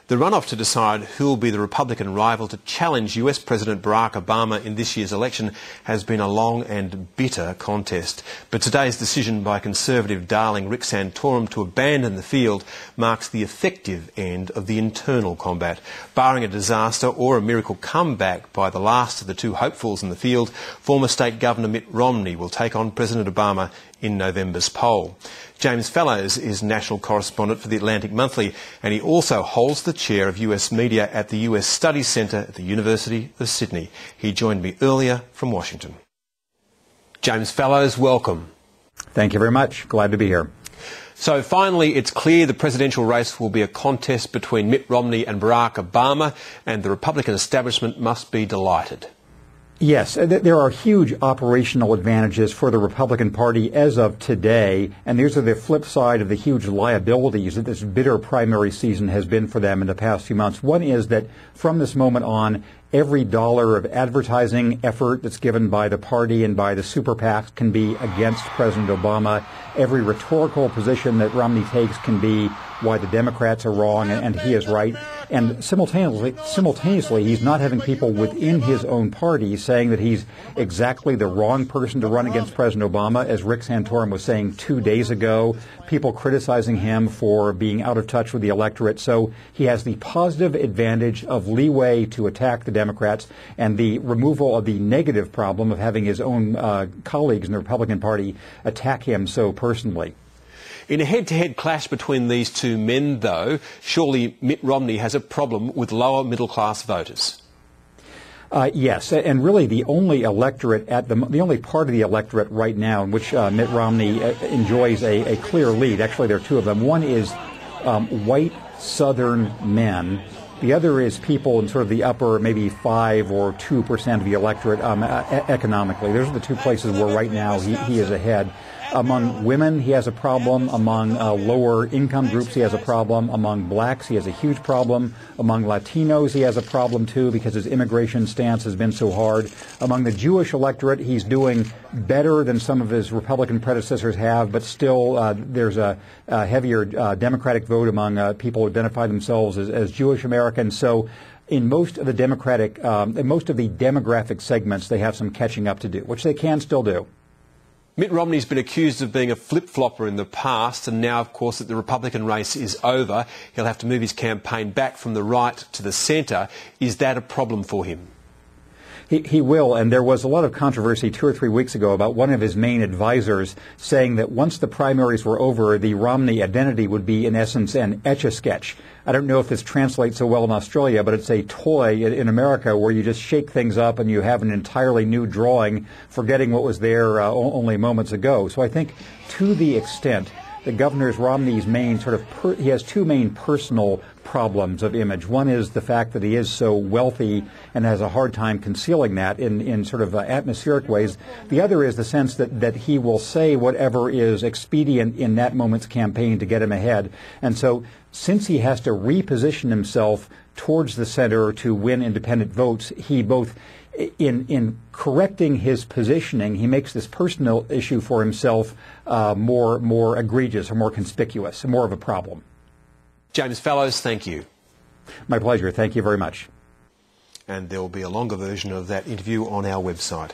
The runoff to decide who will be the Republican rival to challenge US President Barack Obama in this year's election has been a long and bitter contest. But today's decision by Conservative darling Rick Santorum to abandon the field marks the effective end of the internal combat. Barring a disaster or a miracle comeback by the last of the two hopefuls in the field, former State Governor Mitt Romney will take on President Obama in November's poll. James Fallows is national correspondent for the Atlantic Monthly, and he also holds the chair of US media at the US Studies Centre at the University of Sydney. He joined me earlier from Washington. James Fallows, welcome. Thank you very much. Glad to be here. So finally, it's clear the presidential race will be a contest between Mitt Romney and Barack Obama, and the Republican establishment must be delighted. Yes, there are huge operational advantages for the Republican Party as of today, and these are the flip side of the huge liabilities that this bitter primary season has been for them in the past few months. One is that from this moment on, every dollar of advertising effort that's given by the party and by the super PACs can be against President Obama. Every rhetorical position that Romney takes can be why the Democrats are wrong and he is right. And simultaneously, he's not having people within his own party saying that he's exactly the wrong person to run against President Obama, as Rick Santorum was saying 2 days ago, people criticizing him for being out of touch with the electorate. So he has the positive advantage of leeway to attack the Democrats and the removal of the negative problem of having his own colleagues in the Republican Party attack him so personally. In a head-to-head clash between these two men, though, surely Mitt Romney has a problem with lower middle-class voters. Yes, and really the only electorate the only part of the electorate right now in which Mitt Romney enjoys a clear lead. Actually, there are two of them. One is white Southern men. The other is people in sort of the upper maybe 5 or 2% of the electorate economically. Those are the two places where right now he is ahead. Among women, he has a problem. Among lower income groups, he has a problem. Among blacks, he has a huge problem. Among Latinos, he has a problem, too, because his immigration stance has been so hard. Among the Jewish electorate, he's doing better than some of his Republican predecessors have, but still there's a heavier Democratic vote among people who identify themselves as Jewish Americans. So in most of the demographic segments, they have some catching up to do, which they can still do. Mitt Romney's been accused of being a flip-flopper in the past, and now, of course, that the Republican race is over, he'll have to move his campaign back from the right to the centre. Is that a problem for him? He will, and there was a lot of controversy 2 or 3 weeks ago about one of his main advisors saying that once the primaries were over, the Romney identity would be, in essence, an Etch-a-Sketch. I don't know if this translates so well in Australia, but it's a toy in America where you just shake things up and you have an entirely new drawing, forgetting what was there only moments ago. So I think to the extent that Governor Romney's main he has two main personal problems of image. One is the fact that he is so wealthy and has a hard time concealing that in sort of atmospheric ways. The other is the sense that he will say whatever is expedient in that moment's campaign to get him ahead. And so since he has to reposition himself towards the center to win independent votes, he both in correcting his positioning, he makes this personal issue for himself more egregious or more conspicuous, more of a problem. James Fallows, thank you. My pleasure. Thank you very much. And there will be a longer version of that interview on our website.